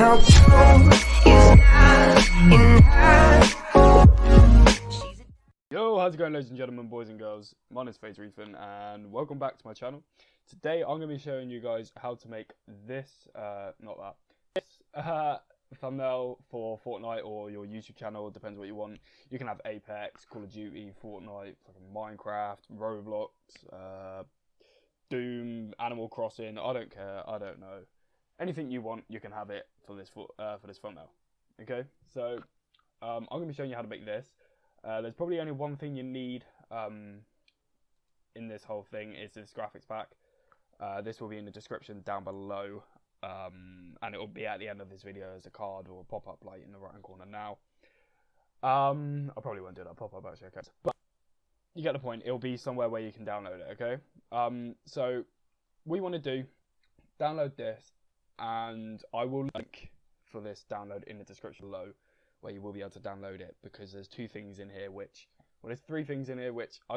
your boo is not enough. Yo, how's it going, ladies and gentlemen, boys and girls? My name is FadeZ, and welcome back to my channel. Today I'm going to be showing you guys how to make this, thumbnail for Fortnite or your YouTube channel. Depends what you want. You can have Apex, Call of Duty, Fortnite, Minecraft, Roblox, Doom, Animal Crossing. I don't care. I don't know. Anything you want, you can have it for this thumbnail. Okay, so I'm going to be showing you how to make this. There's probably only one thing you need in this whole thing is this graphics pack. This will be in the description down below, and it will be at the end of this video as a card or a pop-up light in the right hand corner now. I probably won't do that pop-up actually, okay. But you get the point. It'll be somewhere where you can download it, okay? So what you want to do, download this, and I will link for this download in the description below, where you will be able to download it, because there's three things in here which I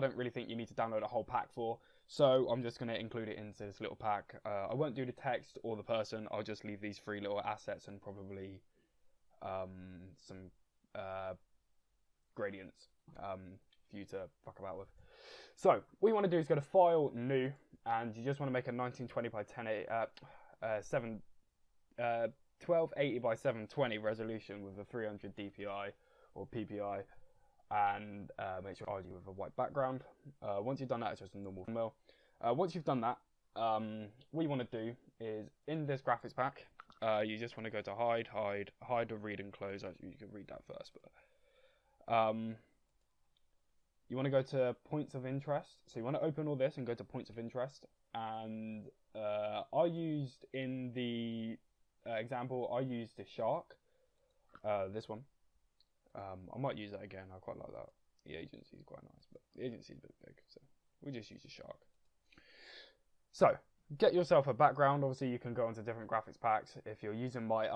don't really think you need to download a whole pack for, so I'm just going to include it into this little pack. I won't do the text or the person, I'll just leave these three little assets and probably some gradients for you to fuck about with. So what you want to do is go to File, New, and you just want to make a 1920 by 1280 by 720 resolution with a 300 DPI or PPI, and make sure you with a white background. Once you've done that, it's just a normal thumbnail. Once you've done that, what you want to do is in this graphics pack, you just want to go to hide or read and close. Actually, you can read that first, but you want to go to points of interest. So you want to open all this and go to points of interest. And I used in the example, I used the shark, this one. I might use that again. I quite like that. The agency is quite nice, but the agency is a bit big, so we just use the shark. So get yourself a background. Obviously, you can go into different graphics packs. If you're using my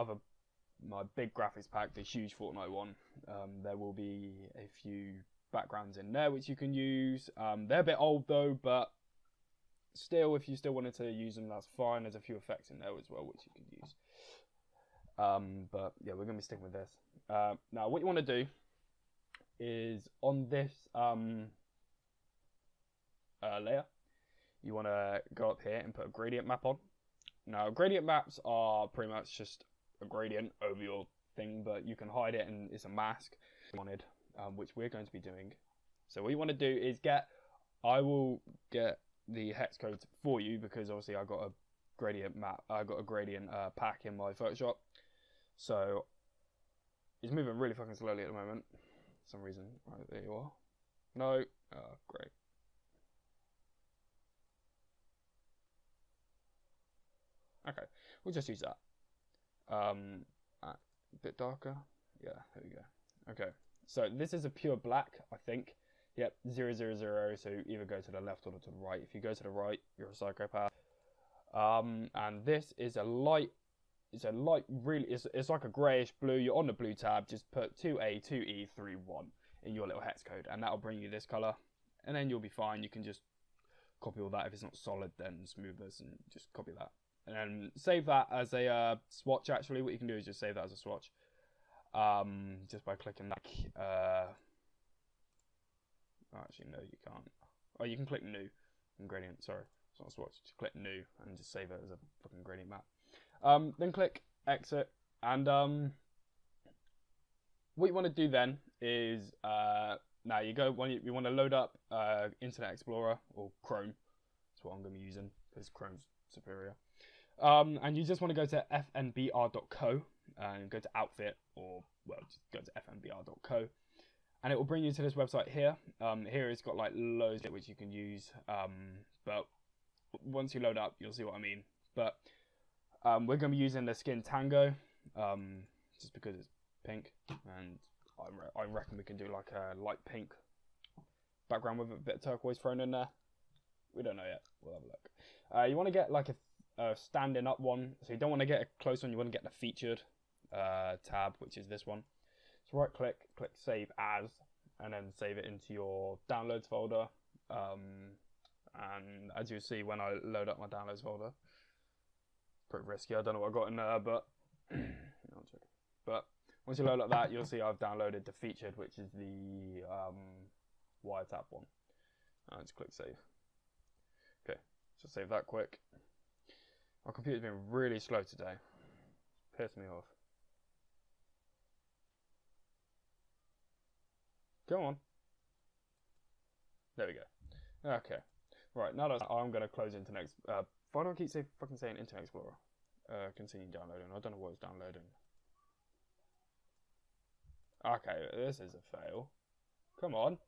big graphics pack, the huge Fortnite one, there will be a few backgrounds in there which you can use. They're a bit old though, but still, if you still wanted to use them, that's fine. There's a few effects in there as well which you can use. But yeah, we're going to be sticking with this. Now, what you want to do is on this layer, you want to go up here and put a gradient map on. Now, gradient maps are pretty much just a gradient over your thing, but you can hide it and it's a mask wanted, which we're going to be doing. So what you want to do is I will get the hex code for you, because obviously I got a gradient map. I got a gradient pack in my Photoshop, so it's moving really fucking slowly at the moment for some reason. Right, there you are. No, great. Okay, we'll just use that. A bit darker. Yeah, there we go. Okay, so this is a pure black, I think. Yep, 0, 0, 0, so either go to the left or to the right. If you go to the right, you're a psychopath. And this is a light, it's like a greyish blue. You're on the blue tab, just put 2A, 2E, 3, 1 in your little hex code, and that'll bring you this colour, and then you'll be fine. You can just copy all that. If it's not solid, then smoothness, and just copy that. And then save that as a swatch. Actually, what you can do is just save that as a swatch, just by clicking that. Actually, no, you can't. Oh, you can click new in gradient. Sorry, it's not a swatch. Just click new and just save it as a fucking gradient map. Then click exit, and what you want to do then is now you want to load up Internet Explorer or Chrome. That's what I'm going to be using because Chrome's superior. And you just want to go to fnbr.co and go to outfit, or well, just go to fnbr.co. And it will bring you to this website here. Here it's got like loads of it which you can use. But once you load up, you'll see what I mean. But we're going to be using the skin Tango, just because it's pink. And I reckon we can do like a light pink background with a bit of turquoise thrown in there. We don't know yet. We'll have a look. You want to get like a standing up one. So you don't want to get a close one. You want to get the featured tab, which is this one. So right click save as, and then save it into your downloads folder. And as you see, when I load up my downloads folder, pretty risky. I don't know what I got in there, but one second. But once you load up that, you'll see I've downloaded the featured, which is the wiretap one. Let's click save. Okay, so save that quick. My computer's been really slow today. It's pissed me off. Come on. There we go. Okay. Right, now that I'm going to close Internet Explorer. Why do I keep fucking saying Internet Explorer? Continue downloading. I don't know what it's downloading. Okay, this is a fail. Come on.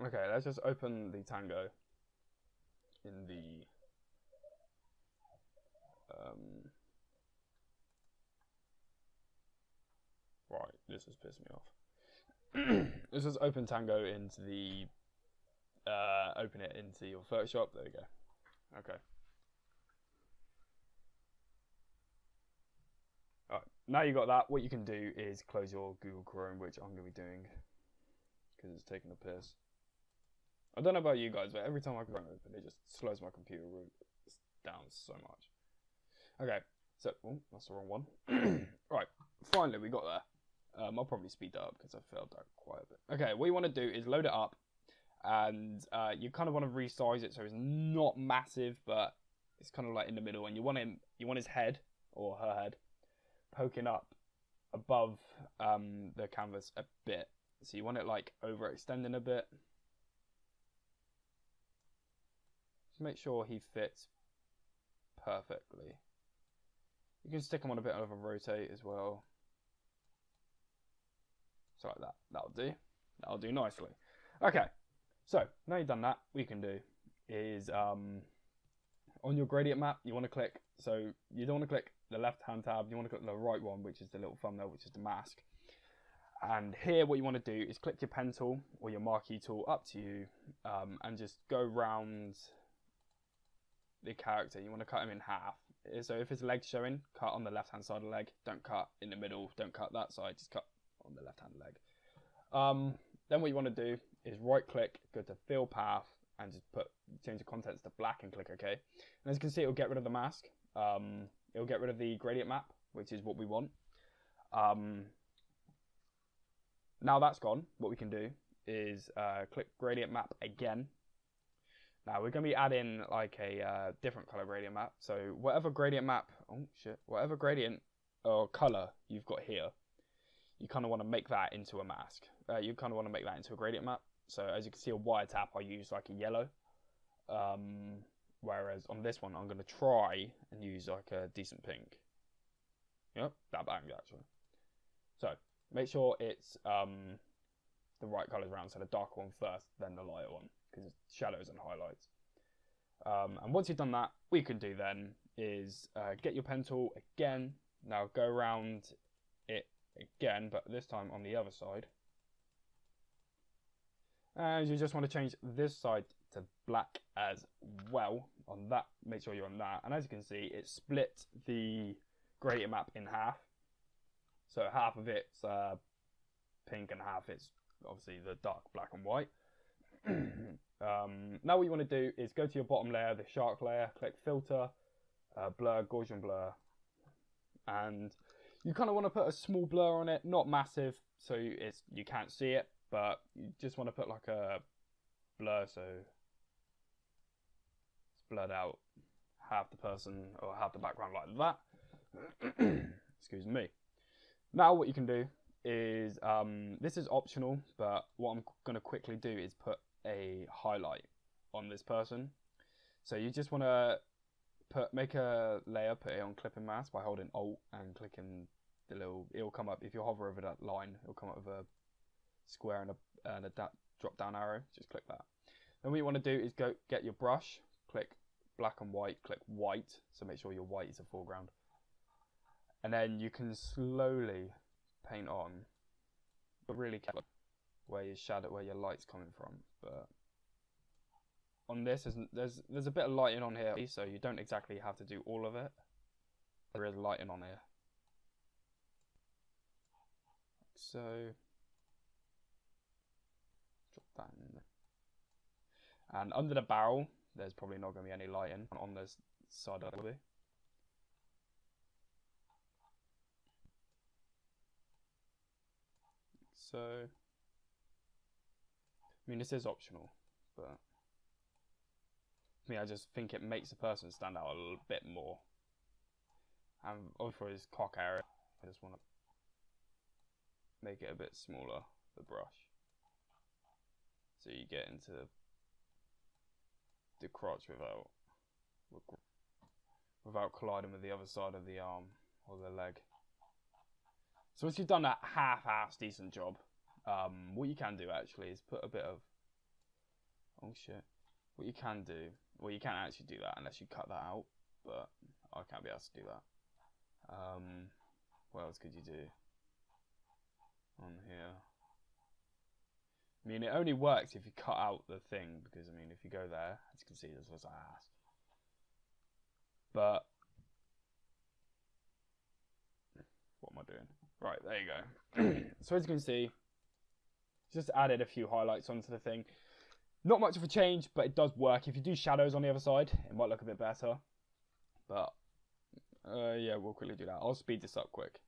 Okay, let's just open the Tango in the right, this has pissed me off. Let's just open Tango into the open it into your Photoshop. There we go. Okay. Alright, now you got that, what you can do is close your Google Chrome, which I'm going to be doing because it's taking a piss. I don't know about you guys, but every time I Chrome open, it just slows my computer down so much. Okay, so, oh, that's the wrong one. Right, finally we got there. I'll probably speed that up because I failed that quite a bit. Okay, what you want to do is load it up, and you kind of want to resize it so it's not massive, but it's kind of like in the middle, and you want his head, or her head, poking up above the canvas a bit. So you want it like overextending a bit. Just make sure he fits perfectly. You can stick him on a bit of a rotate as well. So like that. That'll do. That'll do nicely. Okay. So now you've done that, what you can do is on your gradient map, you want to click. So you don't want to click the left-hand tab. You want to click the right one, which is the little thumbnail, which is the mask. And here, what you want to do is click your pen tool or your marquee tool, up to you, and just go round the character. You want to cut him in half. So if his leg's showing, cut on the left-hand side of the leg. Don't cut in the middle. Don't cut that side. Just cut on the left-hand leg. Then what you want to do is right-click, go to Fill Path, and just change the contents to black and click OK. And as you can see, it'll get rid of the mask. It'll get rid of the gradient map, which is what we want. Now that's gone, what we can do is click gradient map again. Now we're going to be adding like a different color gradient map. So whatever gradient map, whatever gradient or color you've got here, you kind of want to make that into a mask. You kind of want to make that into a gradient map. So as you can see, a wiretap, I use like a yellow. Whereas on this one, I'm going to try and use like a decent pink. Yep, that banged actually. So make sure it's the right colours around. So the darker one first, then the lighter one, because it's shadows and highlights. And once you've done that, what you can do then is get your pen tool again. Now go around it again, but this time on the other side. And you just want to change this side to black as well. On that, make sure you're on that. And as you can see, it split the gradient map in half. So half of it's pink and half it's obviously the dark black and white. Now what you want to do is go to your bottom layer, the shark layer, click filter, blur, Gaussian blur. And you kind of want to put a small blur on it, not massive, so you can't see it, but you just want to put like a blur so it's blurred out half the person or half the background like that. Excuse me. Now what you can do is, this is optional, but what I'm going to quickly do is put a highlight on this person. So you just want to make a layer, put it on clipping mask by holding Alt and clicking the little, it'll come up, if you hover over that line, it'll come up with a square and a drop down arrow, just click that. Then what you want to do is go get your brush, click black and white, click white, so make sure your white is the foreground. And then you can slowly paint on, but really careful where your shadow, where your light's coming from. But on this, there's a bit of lighting on here, so you don't exactly have to do all of it. There is lighting on here. So drop that in there. And under the barrel, there's probably not going to be any lighting on this side of it. So, I mean, this is optional, but for me, I just think it makes the person stand out a little bit more. And for his cock area, I just want to make it a bit smaller, the brush, so you get into the crotch without colliding with the other side of the arm or the leg. So once you've done that half-ass decent job, what you can do actually is put a bit of, oh shit, what you can do, well, you can't actually do that unless you cut that out, but I can't be asked to do that. What else could you do on here? I mean, it only works if you cut out the thing, because, I mean, if you go there, as you can see, there's lots of ass. But, what am I doing? Right, there you go. So as you can see, just added a few highlights onto the thing. Not much of a change, but it does work. If you do shadows on the other side, it might look a bit better. But, yeah, we'll quickly do that. I'll speed this up quick.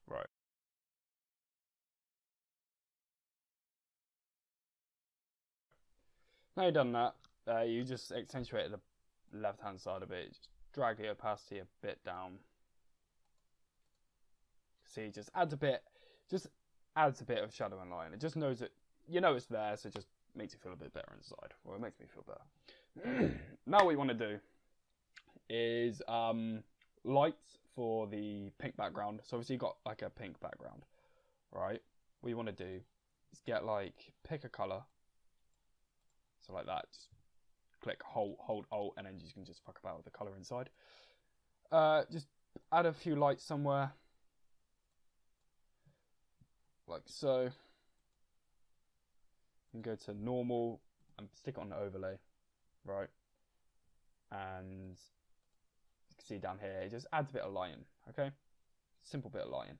Right. Now you've done that, you just accentuate the left-hand side a bit. Just drag the opacity a bit down. See, just adds a bit of shadow and line. It just knows that you know it's there, so it just makes you feel a bit better inside. Well, it makes me feel better. Now what you want to do is lights for the pink background. So obviously you've got like a pink background, right? What you want to do is pick a color. So like that, just click, hold Alt, and then you can just fuck about with the color inside. Just add a few lights somewhere, like so. You can go to normal and stick it on the overlay, right? And you can see down here, it just adds a bit of lighting, okay? Simple bit of lighting.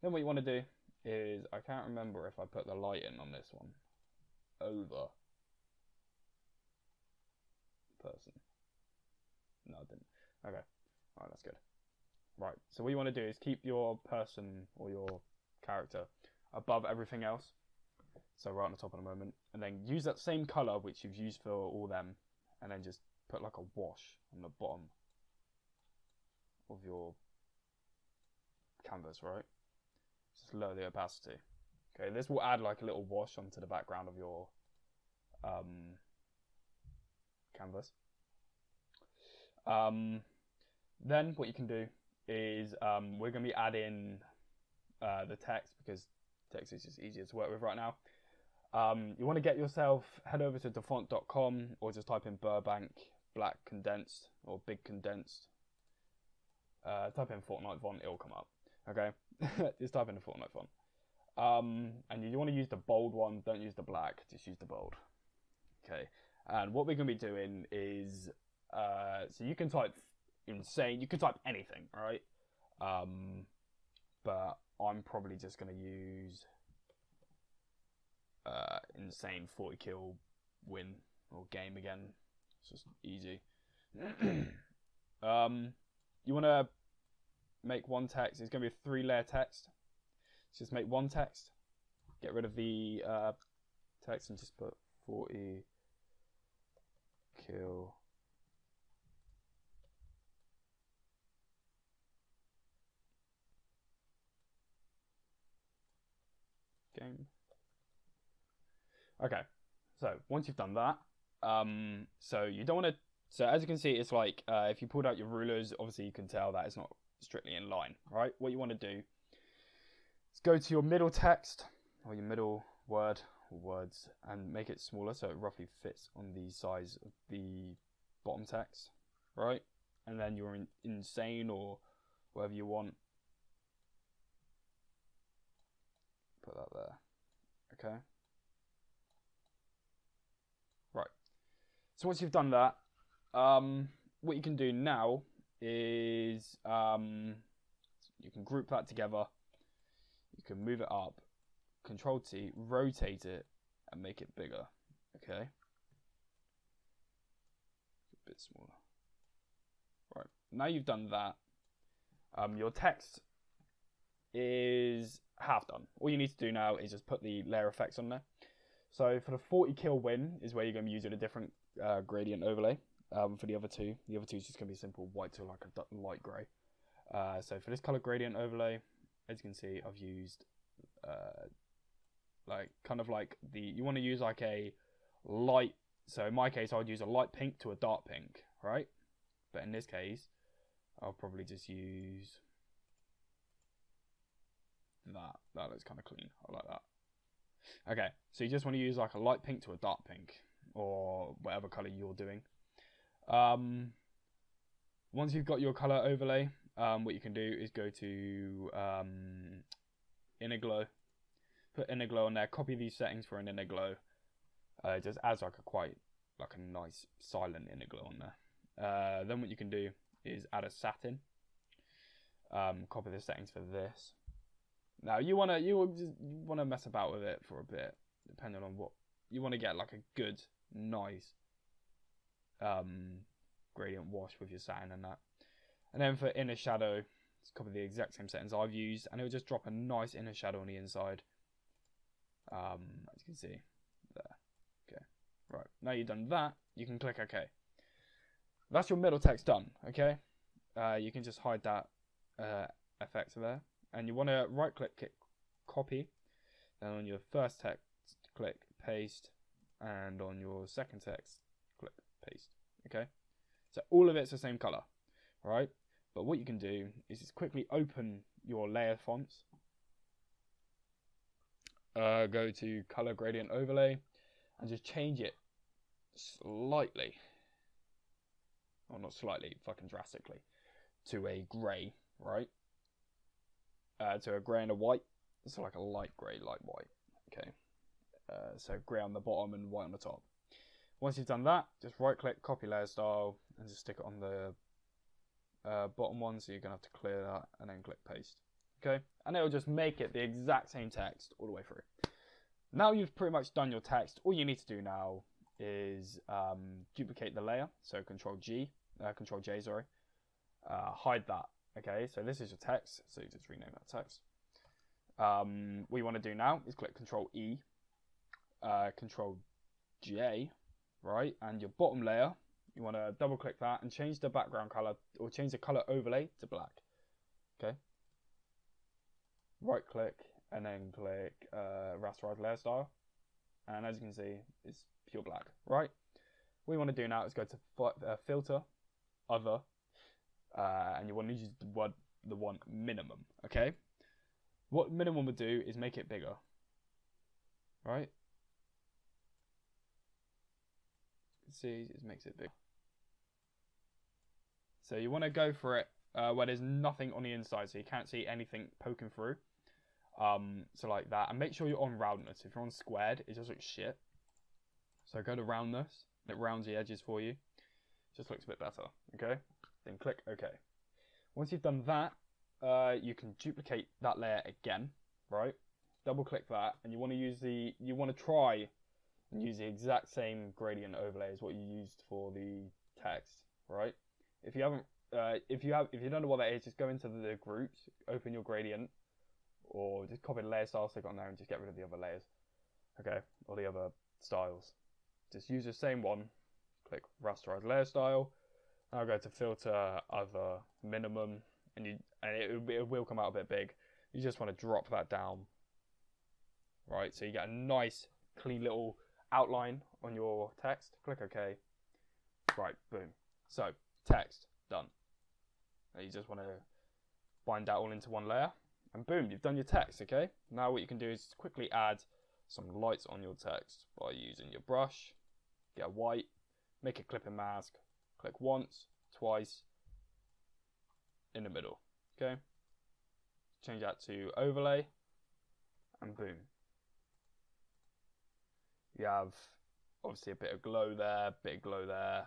Then what you want to do is, I can't remember if I put the lighting on this one over person. No, I didn't. Okay. Alright, that's good. Right, so what you want to do is keep your person or your character above everything else. So right on the top in a moment. And then use that same colour which you've used for all them. And then just put like a wash on the bottom of your canvas, right? Just lower the opacity. Okay, this will add like a little wash onto the background of your canvas. Then what you can do is we're going to be adding the text, because text is just easier to work with right now. You want to get yourself, head over to defont.com or just type in Burbank black condensed or big condensed. Type in Fortnite font, it'll come up. Okay, just type in the Fortnite font. And you want to use the bold one, don't use the black, just use the bold. Okay, and what we're going to be doing is, so you can type insane, you can type anything, right? But I'm probably just going to use insane 40 kill win or game again. It's just easy. You want to make one text. It's going to be a 3-layer text. Just make one text. Get rid of the text and just put 40 kill game. Okay, so once you've done that, So you don't want to. So as you can see, it's like if you pulled out your rulers, obviously you can tell that it's not strictly in line, right? What you want to do is go to your middle text or your middle word or words and make it smaller so it roughly fits on the size of the bottom text, right? And then you're insane or whatever you want. Put that there. Okay. Right. So once you've done that, what you can do now is you can group that together. You can move it up, Control T, rotate it, and make it bigger. Okay. A bit smaller. Right. Now you've done that, your text is half done. All you need to do now is just put the layer effects on there. So for the 40 kill win is where you're going to be using a different gradient overlay. For the other two is just going to be simple white to like a light grey. So for this color gradient overlay, as you can see, I've used like kind of like you want to use like a light. So in my case, I would use a light pink to a dark pink, right? But in this case, I'll probably just use that. That looks kind of clean. I like that. Okay, so you just want to use like a light pink to a dark pink, or whatever color you're doing. Once you've got your color overlay, what you can do is go to inner glow, put inner glow on there, copy these settings for an inner glow. It just adds like a nice silent inner glow on there. Then what you can do is add a satin. Copy the settings for this. Now you wanna mess about with it for a bit, depending on what you want to get, like a good, nice gradient wash with your satin and that. And then for inner shadow, let's copy the exact same settings I've used, and it'll just drop a nice inner shadow on the inside. As you can see there. Okay, right. Now you've done that, you can click OK. That's your middle text done. Okay, you can just hide that effect there. And you want to right click, copy, then on your first text click paste, and on your second text click paste. Okay, so all of it's the same color, right? But what you can do is just quickly open your layer fonts, go to color gradient overlay, and just change it slightly, or not slightly, fucking drastically, to a grey, right? To a grey and a white, so like a light grey, light white. Okay, so grey on the bottom and white on the top. Once you've done that, just right click, copy layer style, and just stick it on the bottom one, so you're going to have to clear that, and then click paste. Okay, and it'll just make it the exact same text all the way through. Now you've pretty much done your text. All you need to do now is duplicate the layer, so Control J, sorry, hide that. Okay, so this is your text, so you just rename that text. What you want to do now is click Control E, Control J, right, and your bottom layer, you want to double click that and change the background color, or change the color overlay to black. Okay, right click and then click rasterize layer style, and as you can see, it's pure black, right? What you want to do now is go to filter, other, and you want to use the one minimum. Okay, what minimum would do is make it bigger, right? See, it makes it big. So you want to go for it where there's nothing on the inside, so you can't see anything poking through. So like that, and make sure you're on roundness. If you're on squared, it just looks shit. So go to roundness, and it rounds the edges for you. Just looks a bit better. Okay, then click OK. Once you've done that, you can duplicate that layer again, right? Double click that, and you want to try and use the exact same gradient overlay as what you used for the text, right? If you haven't, if you don't know what that is, just go into the groups, open your gradient, or just copy the layer style, stick it on there, and just get rid of the other layers, okay, or the other styles. Just use the same one. Click rasterize layer style. I'll go to filter, other, minimum, and it will come out a bit big. You just want to drop that down, right? So you get a nice, clean little outline on your text. Click OK. Right, boom. So, text, done. Now you just want to bind that all into one layer. And boom, you've done your text, okay? Now what you can do is quickly add some lights on your text by using your brush. Get a white, make a clipping mask, click once, twice, in the middle, okay? Change that to overlay, and boom. You have obviously a bit of glow there, bit of glow there.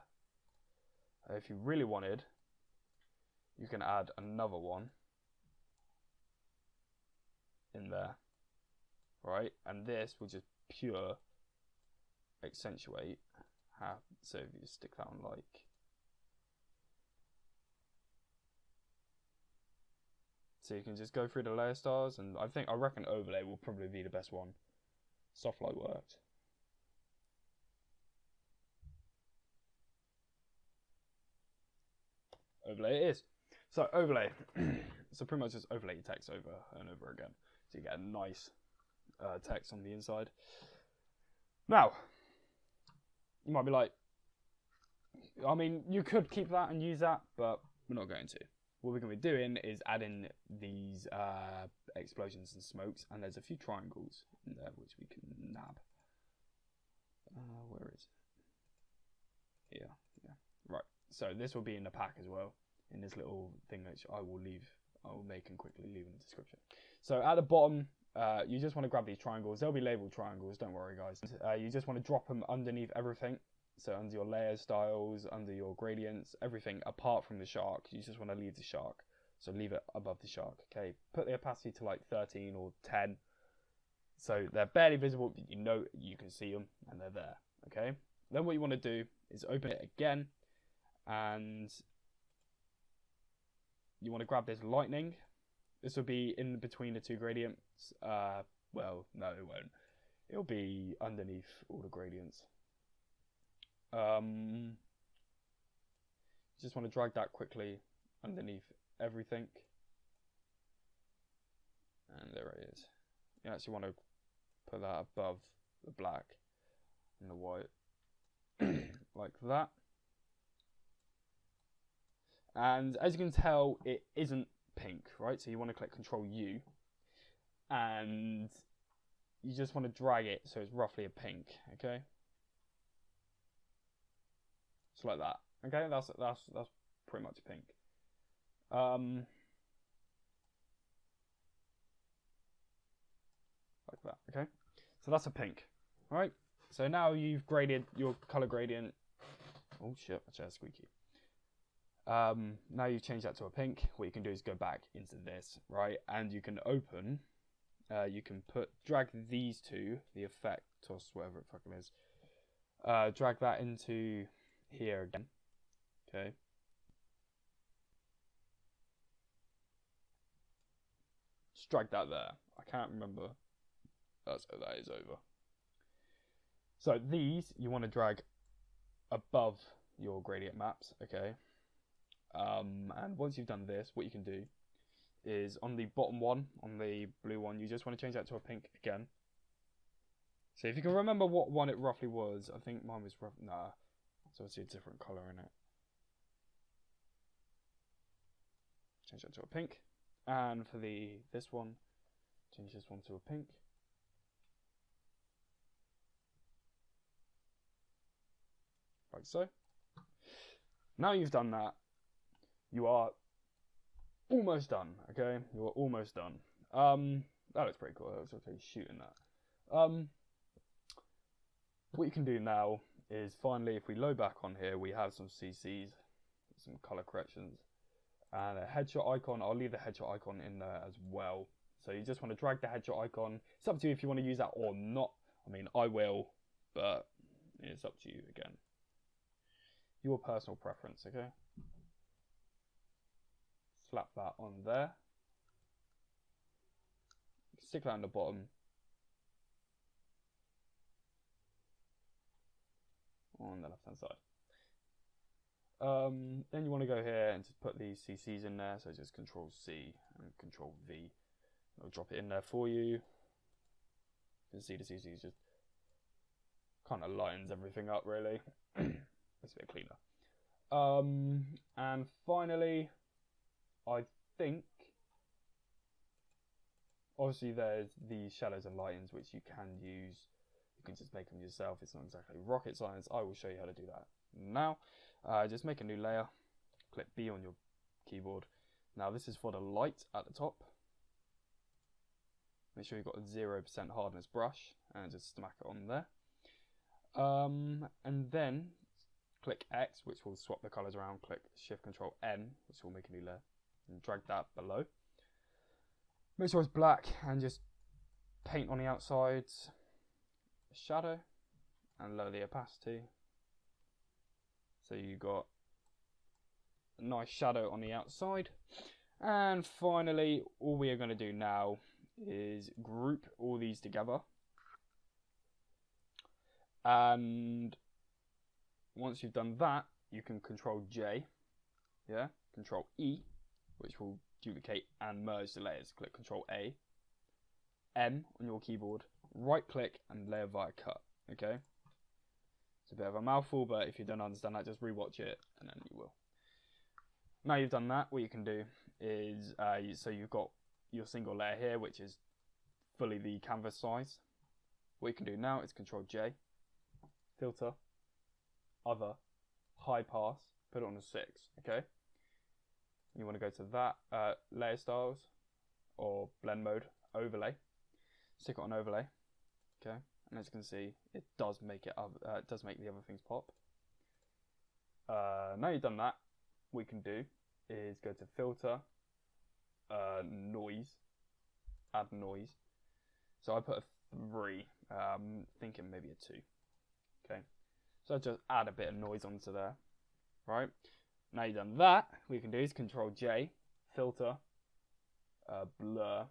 If you really wanted, you can add another one in there, right? And this will just pure accentuate. So if you stick that on like, so you can just go through the layer styles, and I reckon overlay will probably be the best one. Soft light worked. Overlay it is. So overlay. So pretty much just overlay your text over and over again. So you get a nice text on the inside. Now, you might be like, I mean, you could keep that and use that, but we're not going to. What we're going to be doing is adding these explosions and smokes, and there's a few triangles in there which we can nab. Where is it? Here, yeah. Right, so this will be in the pack as well, in this little thing which I will make and quickly leave in the description. So at the bottom, you just want to grab these triangles. They'll be labeled triangles, don't worry guys. You just want to drop them underneath everything. So under your layer styles, under your gradients, everything apart from the shark. You just want to leave the shark. So leave it above the shark, okay? Put the opacity to like 13 or 10. So they're barely visible, but you know you can see them and they're there, okay? Then what you want to do is open it again, and you want to grab this lightning. This will be in between the two gradients. Well, no, it won't. It'll be underneath all the gradients. Just want to drag that quickly underneath everything. And there it is. You actually want to put that above the black and the white. Like that. And as you can tell, it isn't pink, right? So you want to click Control U, and you just want to drag it so it's roughly a pink, okay? Just like that, okay? That's pretty much pink. Like that, okay? So that's a pink, all right? So now you've graded your color gradient. Oh shit, my chair's squeaky. Now you've changed that to a pink. What you can do is go back into this, right? And you can open, you can drag these two, the effectos, whatever it fucking is, drag that into here again, okay? Just drag that there. I can't remember. That is over. So these, you want to drag above your gradient maps, okay? And once you've done this, what you can do is on the bottom one, on the blue one, you just want to change that to a pink again. So if you can remember what one it roughly was, I think mine was so it's a different colour in it. Change that to a pink. And for this one, change this one to a pink. Like so. Now you've done that, you are almost done, okay? You are almost done. That looks pretty cool. I was actually shooting that. What you can do now is finally, if we load back on here, we have some CCs, some color corrections, and a headshot icon. I'll leave the headshot icon in there as well. So you just want to drag the headshot icon. It's up to you if you want to use that or not. I mean, I will, but it's up to you again. Your personal preference, okay? Slap that on there. Stick that on the bottom. On the left hand side. Then you want to go here and just put these CCs in there. So just Control C and Control V. It'll drop it in there for you. You can see the CCs just Kind of lightens everything up, really. It's a bit cleaner. And finally, I think, obviously there's the shadows and lightens, which you can use. You can just make them yourself. It's not exactly rocket science. I will show you how to do that now. Just make a new layer. Click B on your keyboard. Now this is for the light at the top. Make sure you've got a 0% hardness brush and just smack it on there. And then click X, which will swap the colors around. Click Shift Control N, which will make a new layer, and drag that below. Make sure it's black and just paint on the outside, shadow, and lower the opacity. So you got a nice shadow on the outside. And finally, all we are going to do now is group all these together. And once you've done that, you can Control J, yeah, Control E, which will duplicate and merge the layers. Click Control A, M on your keyboard, right click and layer via cut. Okay, it's a bit of a mouthful, but if you don't understand that, just rewatch it and then you will. Now you've done that, what you can do is so you've got your single layer here, which is fully the canvas size. What you can do now is Control J, filter, other, high pass, put it on a 6. Okay, you want to go to that layer styles or blend mode, overlay, stick it on overlay. Okay, and as you can see, it does make it does make the other things pop. Now you've done that, what you can do is go to filter, noise, add noise. So I put a 3, thinking maybe a 2. Okay, so I just add a bit of noise onto there. Right, now you've done that, what you can do is Control J, filter, blur,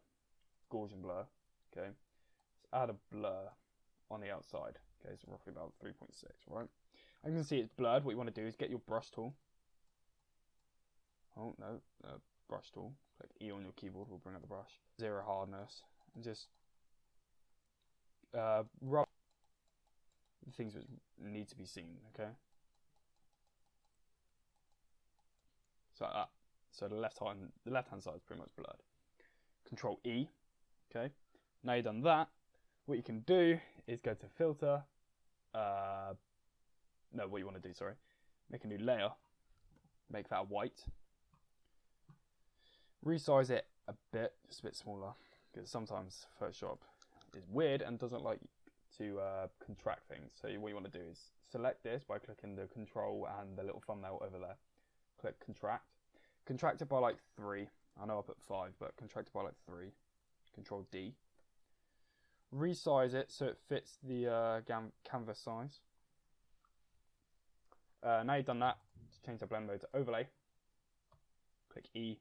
Gaussian blur. Okay, let's add a blur on the outside. Okay, so roughly about 3.6. Right, as you can see it's blurred. What you want to do is get your brush tool. Oh no, brush tool. Click E on your keyboard, will bring up the brush. 0 hardness, and just rub the things that need to be seen. Okay, so like that. So the left hand side is pretty much blurred. Control E. Okay, now you've done that, what you can do is go to filter. No, what you want to do, sorry, make a new layer, make that white. Resize it a bit, just a bit smaller, because sometimes Photoshop is weird and doesn't like to contract things. So what you want to do is select this by clicking the control and the little thumbnail over there. Click contract. Contract it by like 3. I know I put 5, but contract it by like 3. Control D. Resize it so it fits the canvas size. Now you've done that, just change the blend mode to overlay. Click E.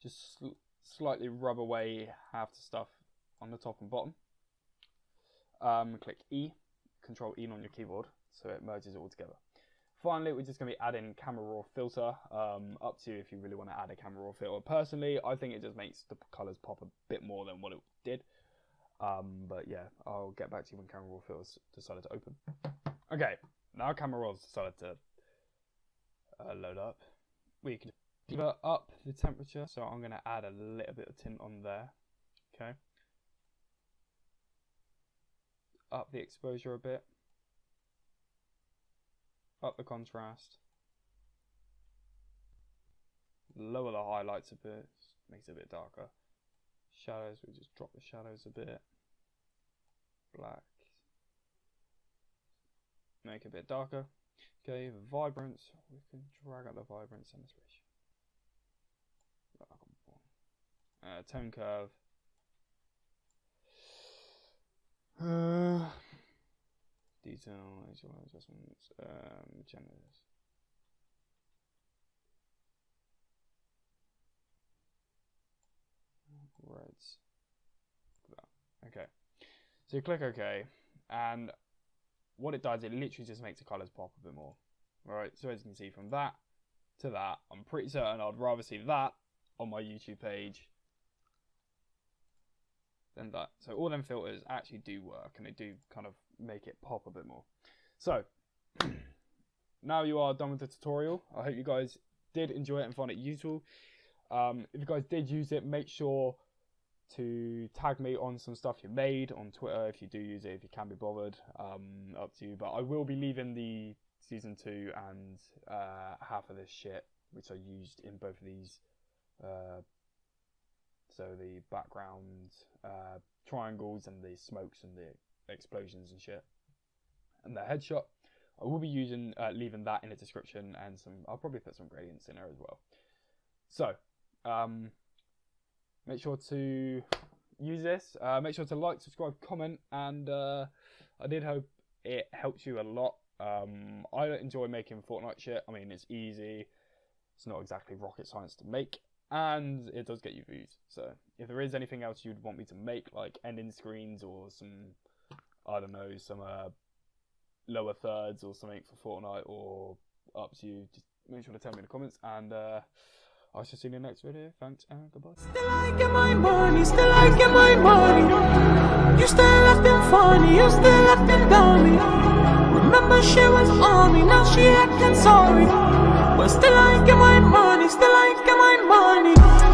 Just slightly rub away half the stuff on the top and bottom. Click E, Control E on your keyboard, so it merges it all together. Finally, we're just going to be adding camera raw filter. Up to you if you really want to add a camera raw filter. Personally, I think it just makes the colours pop a bit more than what it did. But yeah, I'll get back to you when camera raw filters decided to open. Okay, now camera raw's decided to load up. We can up the temperature, so I'm going to add a little bit of tint on there. Okay, up the exposure a bit, up the contrast, lower the highlights a bit, makes it a bit darker. Shadows, we just drop the shadows a bit, black, make it a bit darker. Okay, vibrance, we can drag out the vibrance and the switch. Tone curve. Detail, adjustments, genders. Reds. Okay. So you click OK, and what it does, it literally just makes the colours pop a bit more. Alright, so as you can see from that to that, I'm pretty certain I'd rather see that on my YouTube page than that. So all them filters actually do work, and they do kind of make it pop a bit more. So now you are done with the tutorial. I hope you guys did enjoy it and find it useful. If you guys did use it, make sure to tag me on some stuff you made on Twitter if you do use it, if you can be bothered. Up to you. But I will be leaving the season 2 and half of this shit, which I used in both of these. So the background triangles and the smokes and the explosions and shit, and the headshot. I will be using leaving that in the description, and I'll probably put some gradients in there as well. So make sure to use this. Make sure to like, subscribe, comment, and I did hope it helps you a lot. I enjoy making Fortnite shit. I mean, it's easy. It's not exactly rocket science to make, and it does get you views. So if there is anything else you'd want me to make, like ending screens or some, I don't know, some lower thirds or something for Fortnite, or up to you, just make sure to tell me in the comments, and I shall see you in the next video. Thanks and goodbye. Still I get my money, still I get my money. You still acting funny, you still acting dummy. Remember she was on me, now she acting sorry. But still I get my money, still I get my money.